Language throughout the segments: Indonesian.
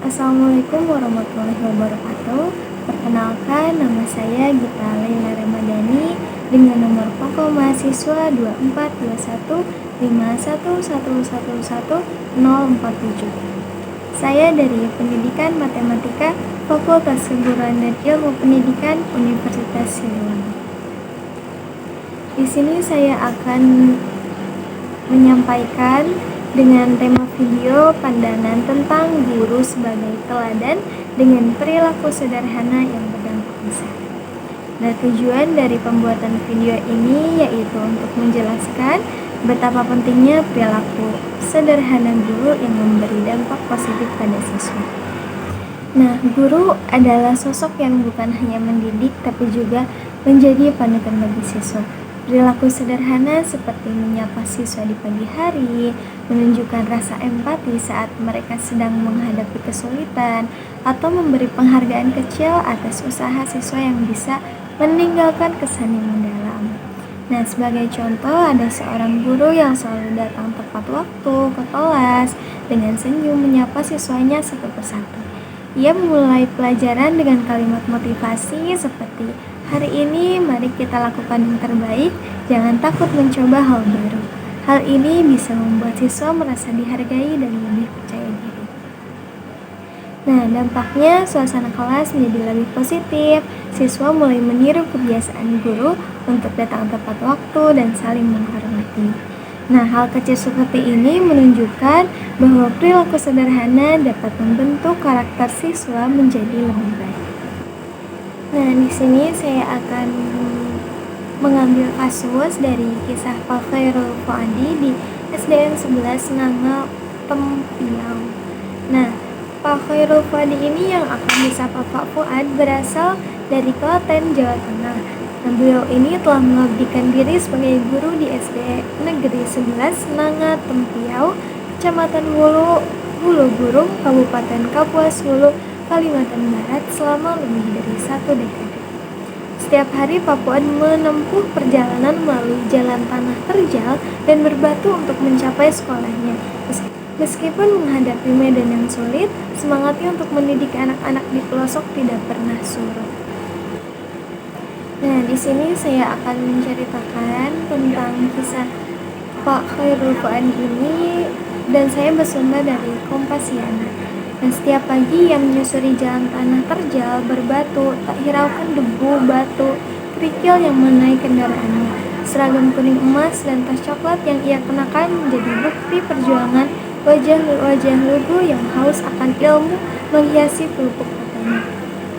Assalamualaikum warahmatullahi wabarakatuh. Perkenalkan, nama saya Gita Laila Ramadhani dengan nomor pokok mahasiswa 2421511111047. Saya dari Pendidikan Matematika Fakultas Keguruan dan Ilmu Pendidikan Universitas Siliwangi. Di sini saya akan menyampaikan dengan tema video pandangan tentang guru sebagai teladan dengan perilaku sederhana yang berdampak besar. Dan tujuan dari pembuatan video ini yaitu untuk menjelaskan betapa pentingnya perilaku sederhana guru yang memberi dampak positif pada siswa. Nah, guru adalah sosok yang bukan hanya mendidik tapi juga menjadi panutan bagi siswa. Perilaku sederhana seperti menyapa siswa di pagi hari, menunjukkan rasa empati saat mereka sedang menghadapi kesulitan, atau memberi penghargaan kecil atas usaha siswa yang bisa meninggalkan kesan yang mendalam. Nah, sebagai contoh ada seorang guru yang selalu datang tepat waktu ke kelas dengan senyum menyapa siswanya satu persatu. Ia memulai pelajaran dengan kalimat motivasi seperti, "Hari ini mari kita lakukan yang terbaik, jangan takut mencoba hal baru." Hal ini bisa membuat siswa merasa dihargai dan lebih percaya diri. Nah, dampaknya suasana kelas menjadi lebih positif. Siswa mulai meniru kebiasaan guru untuk datang tepat waktu dan saling menghormati. Nah, hal kecil seperti ini menunjukkan bahwa perilaku sederhana dapat membentuk karakter siswa menjadi lebih baik. Nah, di sini saya akan mengambil kasus dari kisah Pak Khairul Fuadi di SDN 11 Nanga Tempiau. Nah, Pak Khairul Fuadi ini yang akan disapa Pak Fuad berasal dari Klaten, Jawa Tengah. Nah, beliau ini telah mengabdikan diri sebagai guru di SD Negeri 11 Nanga Tempiau, Kecamatan Hulu Burung, Kabupaten Kapuas Hulu, Kalimantan Barat selama lebih dari 1 dekade. Setiap hari Pak Fuad menempuh perjalanan melalui jalan tanah terjal dan berbatu untuk mencapai sekolahnya. Meskipun menghadapi medan yang sulit, semangatnya untuk mendidik anak-anak di pelosok tidak pernah surut. Nah, di sini saya akan menceritakan tentang kisah Pak Khairul Fuadi ini dan saya bersumber dari Kompasiana. Dan setiap pagi ia menyusuri jalan tanah terjal berbatu, tak hiraukan debu, batu, kerikil yang mengenai kendaraannya. Seragam kuning emas dan tas coklat yang ia kenakan menjadi bukti perjuangan wajah-wajah lugu yang haus akan ilmu menghiasi pelupuk matanya.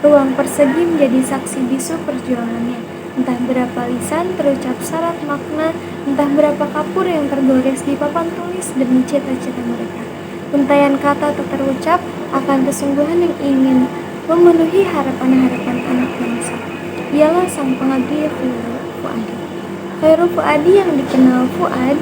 Ruang persegi menjadi saksi bisu perjuangannya. Entah berapa lisan terucap syarat makna, entah berapa kapur yang tergores di papan tulis demi cita-cita mereka. Untayan kata tak terucap akan kesungguhan yang ingin memenuhi harapan-harapan anak bangsa. Ialah sang pengabdi Khairul Fuadi. Khairul Fuadi yang dikenal Fuad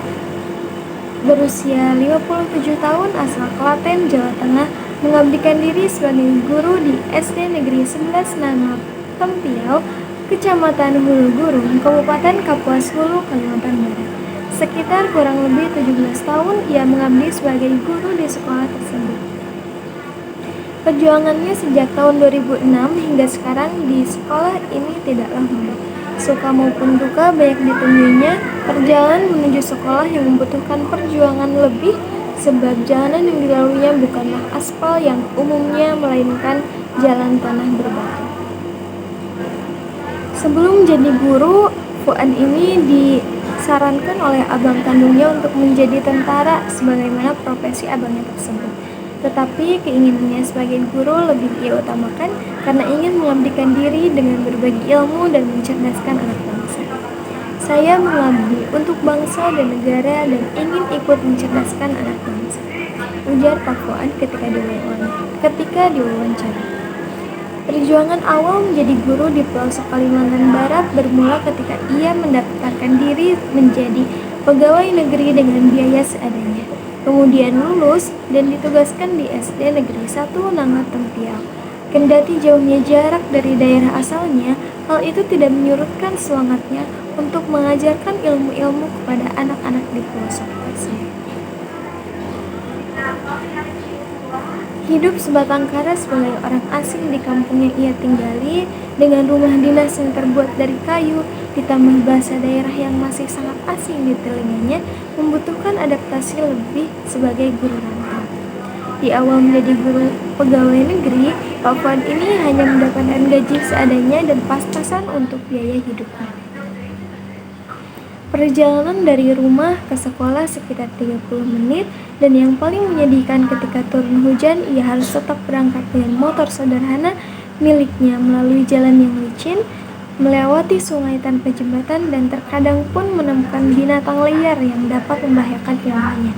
berusia 57 tahun asal Klaten, Jawa Tengah, mengabdikan diri sebagai guru di SD Negeri 11 Nanga Tempiau, Kecamatan Hulu Burung, Kabupaten Kapuas Hulu, Kalimantan Barat. Sekitar kurang lebih 17 tahun ia mengabdi sebagai guru di sekolah tersebut. Perjuangannya sejak tahun 2006 hingga sekarang di sekolah ini tidaklah mudah. Suka maupun duka banyak ditemuinya. Perjalanan menuju sekolah yang membutuhkan perjuangan lebih sebab jalanan yang dilaluinya bukanlah aspal yang umumnya melainkan jalan tanah berbatu. Sebelum jadi guru, Fuad ini disarankan oleh abang kandungnya untuk menjadi tentara sebagaimana profesi abangnya tersebut. Tetapi keinginannya sebagai guru lebih ia utamakan karena ingin mengabdikan diri dengan berbagi ilmu dan mencerdaskan anak bangsa. Saya mengabdi untuk bangsa dan negara dan ingin ikut mencerdaskan anak bangsa, ujar Pak Fuad ketika diwawancara. Perjuangan awal menjadi guru di pelosok Kalimantan Barat bermula ketika ia mendaftarkan diri menjadi pegawai negeri dengan biaya seadanya. Kemudian lulus dan ditugaskan di SD Negeri 1 Nanga Tempiau. Kendati jauhnya jarak dari daerah asalnya, hal itu tidak menyurutkan semangatnya untuk mengajarkan ilmu-ilmu kepada anak-anak di pelosok tersebut. Hidup sebatang kara sebagai orang asing di kampung yang ia tinggali, dengan rumah dinas yang terbuat dari kayu, ditambah bahasa daerah yang masih sangat asing di telinganya, membutuhkan adaptasi lebih sebagai guru rantau. Di awal menjadi guru pegawai negeri, Pak Fuad ini hanya mendapatkan gaji seadanya dan pas-pasan untuk biaya hidupnya. Perjalanan dari rumah ke sekolah sekitar 30 menit, dan yang paling menyedihkan ketika turun hujan, ia harus tetap berangkat dengan motor sederhana miliknya melalui jalan yang licin, melewati sungai tanpa jembatan, dan terkadang pun menemukan binatang liar yang dapat membahayakan nyawanya.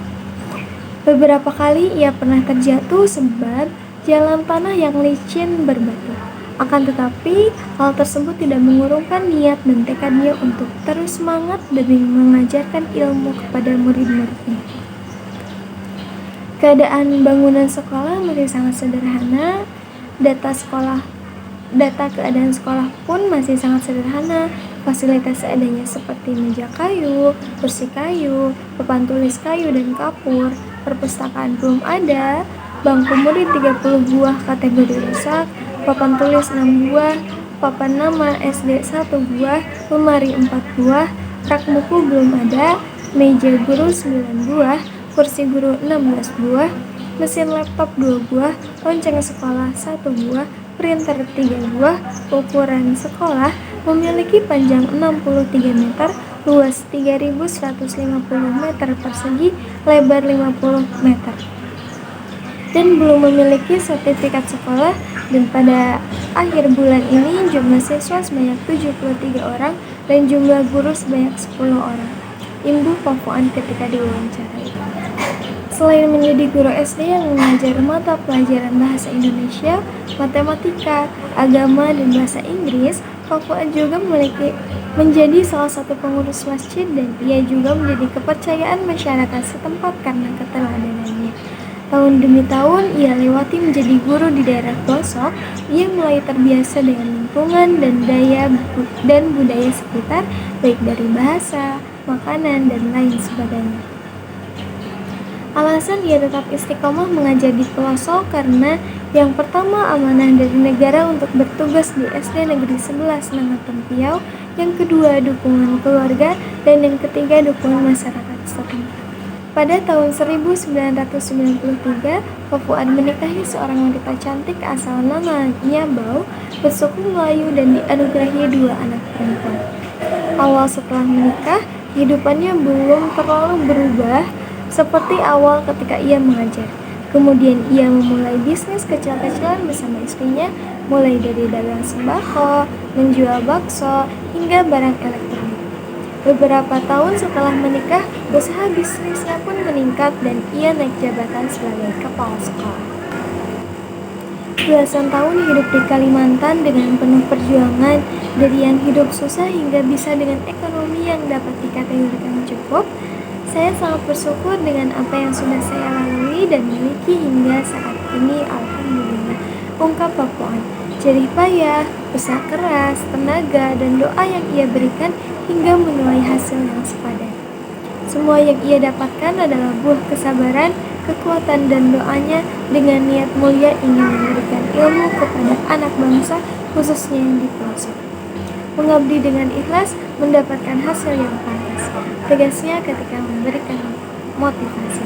Beberapa kali ia pernah terjatuh sebab jalan tanah yang licin berbatu. Akan tetapi, hal tersebut tidak mengurungkan niat dan tekadnya untuk terus semangat demi mengajarkan ilmu kepada murid-muridnya. Keadaan bangunan sekolah masih sangat sederhana. Data keadaan sekolah pun masih sangat sederhana. Fasilitas seadanya seperti meja kayu, kursi kayu, papan tulis kayu dan kapur. Perpustakaan belum ada. Bangku murid 30 buah kategori rusak, papan tulis 6 buah, papan nama SD 1 buah, lemari 4 buah, rak buku belum ada, meja guru 9 buah, kursi guru 16 buah, mesin laptop 2 buah, lonceng sekolah 1 buah, printer 3 buah. Ukuran sekolah memiliki panjang 63 meter, luas 3.150 meter persegi, lebar 50 meter. Dan belum memiliki sertifikat sekolah, dan pada akhir bulan ini jumlah siswa sebanyak 73 orang dan jumlah guru sebanyak 10 orang. Imbu Pak Fuad ketika diwawancarai. Selain menjadi guru SD yang mengajar mata pelajaran bahasa Indonesia, matematika, agama, dan bahasa Inggris, Pak Fuad juga menjadi salah satu pengurus masjid, dan ia juga menjadi kepercayaan masyarakat setempat karena keteladanannya. Tahun demi tahun ia lewati menjadi guru di daerah pelosok. Ia mulai terbiasa dengan lingkungan dan budaya sekitar, baik dari bahasa, makanan, dan lain sebagainya. Alasan ia tetap istiqomah mengajar di pelosok karena yang pertama, amanah dari negara untuk bertugas di SD Negeri 11 Nangatun Piau, yang kedua, dukungan keluarga, dan yang ketiga, dukungan masyarakat setempat. Pada tahun 1993, Pak Fuad menikahi seorang wanita cantik asal namanya Bau, bersuku Melayu, dan dianugerahi 2 anak perempuan. Awal setelah menikah, kehidupannya belum terlalu berubah seperti awal ketika ia mengajar. Kemudian ia memulai bisnis kecil-kecilan bersama istrinya, mulai dari dagang sembako, menjual bakso, hingga barang elektronik. Beberapa tahun setelah menikah, usaha bisnisnya pun meningkat dan ia naik jabatan sebagai kepala sekolah. Belasan tahun hidup di Kalimantan dengan penuh perjuangan, dari yang hidup susah hingga bisa dengan ekonomi yang dapat dikategorikan cukup. Saya sangat bersyukur dengan apa yang sudah saya lalui dan miliki hingga saat ini, alhamdulillah, ungkap Pak Fuad. Jerih payah, usaha keras, tenaga, dan doa yang ia berikan hingga menuai hasil yang sepadan. Semua yang ia dapatkan adalah buah kesabaran, kekuatan, dan doanya dengan niat mulia ingin memberikan ilmu kepada anak bangsa, khususnya yang di pelosok. Mengabdi dengan ikhlas, mendapatkan hasil yang pantas, tegasnya ketika memberikan motivasi.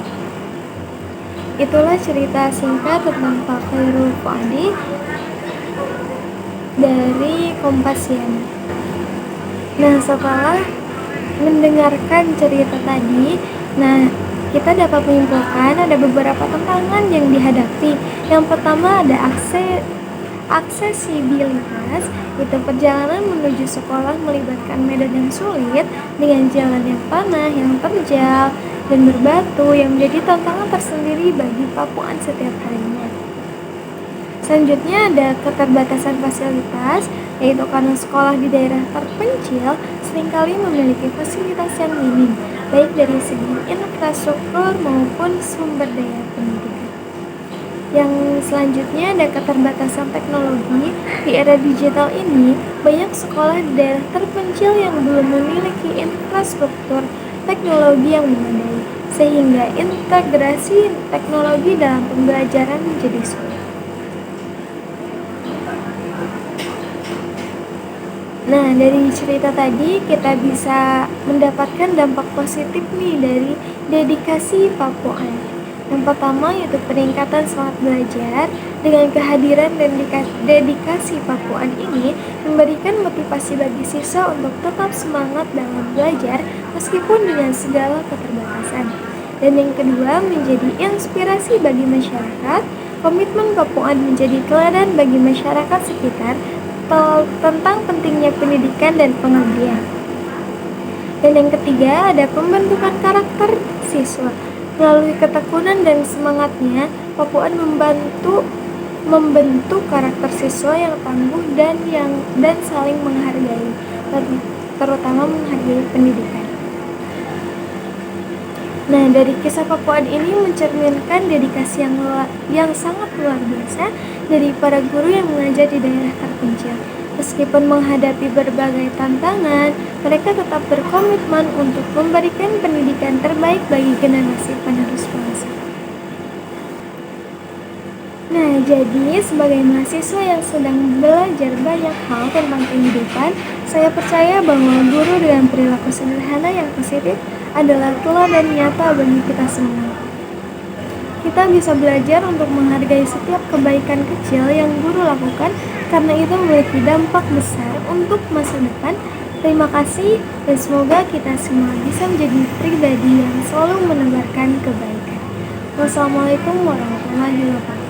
Itulah cerita singkat tentang Pak Khairul Fuadi dari Kompasiana. Nah, setelah mendengarkan cerita tadi, kita dapat menyimpulkan ada beberapa tantangan yang dihadapi. Yang pertama ada aksesibilitas, itu perjalanan menuju sekolah melibatkan medan yang sulit dengan jalan yang tanah yang terjal dan berbatu yang menjadi tantangan tersendiri bagi Pak Fuad setiap harinya. Selanjutnya ada keterbatasan fasilitas, yaitu karena sekolah di daerah terpencil seringkali memiliki fasilitas yang minim, baik dari segi infrastruktur maupun sumber daya pendidikan. Yang selanjutnya ada keterbatasan teknologi. Di era digital ini, banyak sekolah di daerah terpencil yang belum memiliki infrastruktur teknologi yang memadai, sehingga integrasi teknologi dalam pembelajaran menjadi sulit. Nah, dari cerita tadi kita bisa mendapatkan dampak positif nih dari dedikasi Papuan. Yang pertama yaitu peningkatan semangat belajar. Dengan kehadiran dan dedikasi Papuan ini memberikan motivasi bagi siswa untuk tetap semangat dalam belajar meskipun dengan segala keterbatasan. Dan yang kedua menjadi inspirasi bagi masyarakat. Komitmen Papuan menjadi teladan bagi masyarakat sekitar tentang pentingnya pendidikan dan pengabdian. Dan yang ketiga ada pembentukan karakter siswa. Melalui ketekunan dan semangatnya, Papuan membentuk karakter siswa yang tangguh dan saling menghargai, terutama menghargai pendidikan. Nah, dari kisah Papuan ini mencerminkan dedikasi yang sangat luar biasa dari para guru yang mengajar di daerah terpencil. Meskipun menghadapi berbagai tantangan, mereka tetap berkomitmen untuk memberikan pendidikan terbaik bagi generasi penerus bangsa. Nah, jadi sebagai mahasiswa yang sedang belajar banyak hal tentang kehidupan, saya percaya bahwa guru dengan perilaku sederhana yang positif adalah teladan nyata bagi kita semua. Kita bisa belajar untuk menghargai setiap kebaikan kecil yang guru lakukan karena itu memiliki dampak besar untuk masa depan. Terima kasih dan semoga kita semua bisa menjadi pribadi yang selalu menebarkan kebaikan. Wassalamualaikum warahmatullahi wabarakatuh.